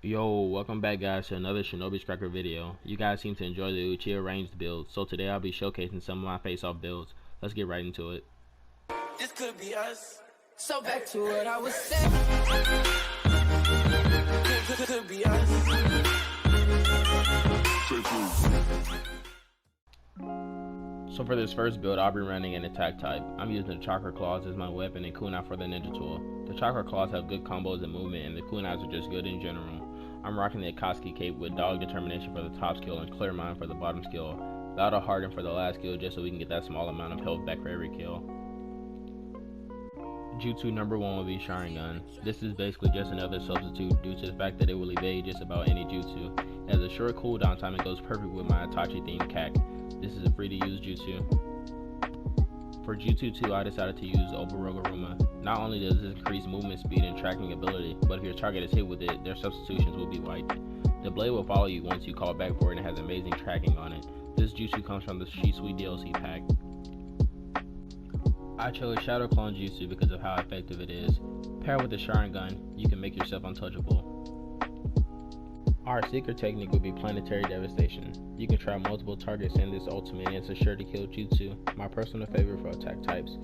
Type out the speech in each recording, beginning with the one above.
Yo, welcome back guys to another Shinobi Striker video. You guys seem to enjoy the Uchiha ranged build, so today I'll be showcasing some of my face-off builds. Let's get right into it. This could be us. So back to what I was saying. Could be us. So for this first build, I'll be running an attack type. I'm using the chakra claws as my weapon and kunai for the ninja tool. The chakra claws have good combos and movement, and the kunais are just good in general. I'm rocking the Akatsuki cape with dog determination for the top skill and clear mind for the bottom skill. Battle harden for the last skill just so we can get that small amount of health back for every kill. Jutsu number 1 will be sharingan. This is basically just another substitute due to the fact that it will evade just about any jutsu. It has a short cooldown time and goes perfect with my itachi themed kak. This is a free to use jutsu. For Jutsu 2, I decided to use Obaroguruma. Not only does this increase movement speed and tracking ability, but if your target is hit with it, their substitutions will be wiped. The blade will follow you once you call back for it and it has amazing tracking on it. This Jutsu comes from the Shisui DLC pack. I chose Shadow Clone Jutsu because of how effective it is. Paired with the Sharingan, you can make yourself untouchable. Our secret technique would be Planetary Devastation. You can try multiple targets in this ultimate and it's a sure to kill jutsu, my personal favorite for attack types.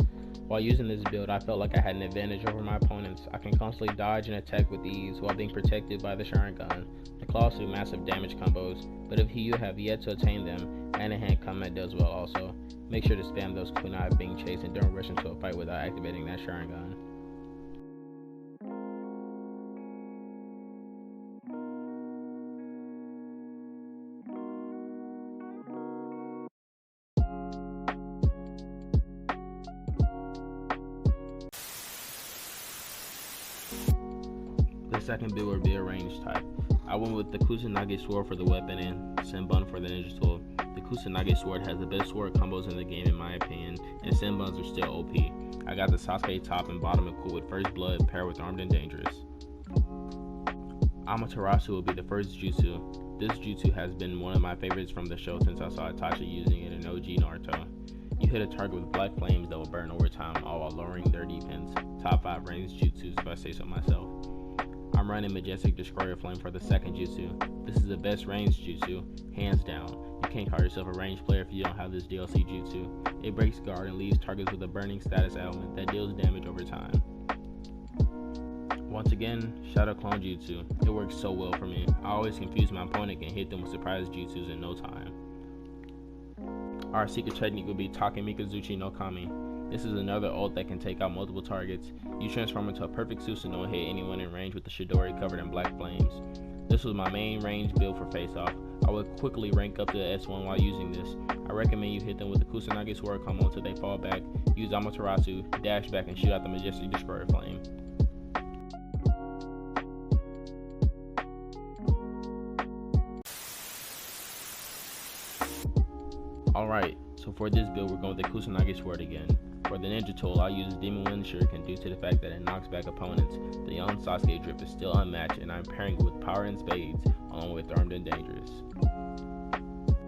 While using this build, I felt like I had an advantage over my opponents. I can constantly dodge and attack with ease while being protected by the Sharingan. The claws do massive damage combos, but if you have yet to attain them, hand-to-hand combat does well also. Make sure to spam those kunai being chased and don't rush into a fight without activating that Sharingan. The second build will be a ranged type. I went with the Kusanagi sword for the weapon and Senbon for the ninja tool. The Kusanagi sword has the best sword combos in the game in my opinion, and Senbons are still OP. I got the Sasuke top and bottom equipped with first blood paired with armed and dangerous. Amaterasu will be the first jutsu. This jutsu has been one of my favorites from the show since I saw Itachi using it in OG Naruto. You hit a target with black flames that will burn over time, all while lowering their defense. Top 5 ranged jutsus if I say so myself. I'm running Majestic Destroyer Flame for the second jutsu. This is the best ranged jutsu, hands down. You can't call yourself a ranged player if you don't have this DLC jutsu. It breaks guard and leaves targets with a burning status element that deals damage over time. Once again, Shadow Clone Jutsu. It works so well for me. I always confuse my opponent and hit them with surprise jutsus in no time. Our secret technique will be Takemikazuchi no Kami. This is another ult that can take out multiple targets. You transform into a perfect Susanoo and hit anyone in range with the Chidori covered in black flames. This was my main range build for face-off. I would quickly rank up to S1 while using this. I recommend you hit them with the Kusanagi sword combo until they fall back, use Amaterasu, dash back and shoot out the Majestic Destroyer Flame. Alright, so for this build we're going with the Kusanagi sword again. For the ninja tool, I use Demon Wind Shuriken due to the fact that it knocks back opponents. The young Sasuke drip is still unmatched and I'm pairing it with Power and Spades along with Armed and Dangerous.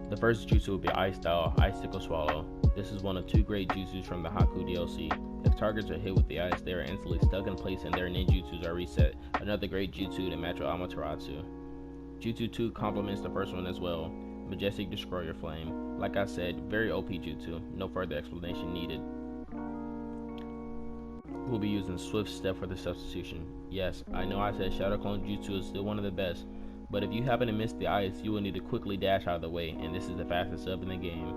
The first jutsu will be Ice Style, Icicle Swallow. This is one of 2 great jutsus from the Haku DLC. If targets are hit with the ice, they are instantly stuck in place and their ninjutsus are reset. Another great jutsu to match with Amaterasu. Jutsu 2 complements the first one as well. Majestic Destroyer Flame. Like I said, very OP jutsu, no further explanation needed. We'll be using Swift Step for the substitution. Yes, I know I said Shadow Clone Jutsu is still one of the best, but if you happen to miss the ice, you will need to quickly dash out of the way, and this is the fastest sub in the game.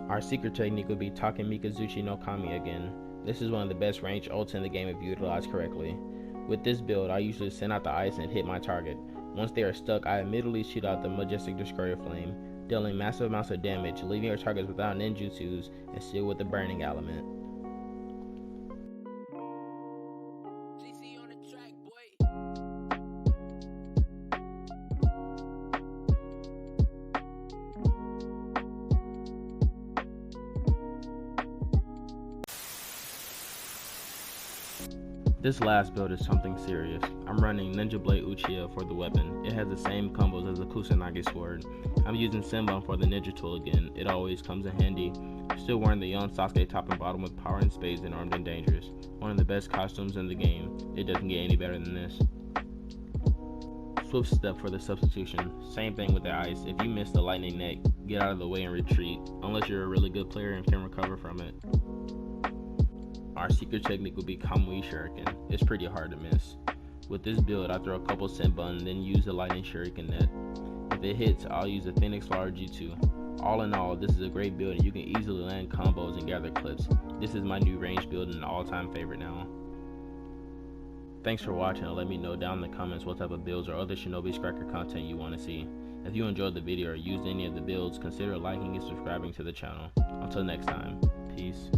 Our secret technique will be Takemikazuchi no Kami again. This is one of the best ranged ults in the game if utilized correctly. With this build, I usually send out the ice and hit my target. Once they are stuck, I immediately shoot out the Majestic Destroyer Flame, dealing massive amounts of damage, leaving your targets without ninjutsus and still with the burning element. This last build is something serious. I'm running Ninja Blade Uchiha for the weapon. It has the same combos as the Kusanagi sword. I'm using Senbon for the ninja tool again. It always comes in handy. Still wearing the young Sasuke top and bottom with Power and Spades and Armed and Dangerous. One of the best costumes in the game. It doesn't get any better than this. Swift step for the substitution. Same thing with the ice. If you miss the lightning neck, get out of the way and retreat, unless you're a really good player and can recover from it. Our secret technique would be Kamui Shuriken. It's pretty hard to miss. With this build, I throw a couple senbon, then use the lightning shuriken net. If it hits, I'll use a Phoenix Flower Jutsu. All in all, this is a great build and you can easily land combos and gather clips. This is my new range build and an all-time favorite now. Thanks for watching, and let me know down in the comments what type of builds or other Shinobi Striker content you want to see. If you enjoyed the video or used any of the builds, consider liking and subscribing to the channel. Until next time, peace.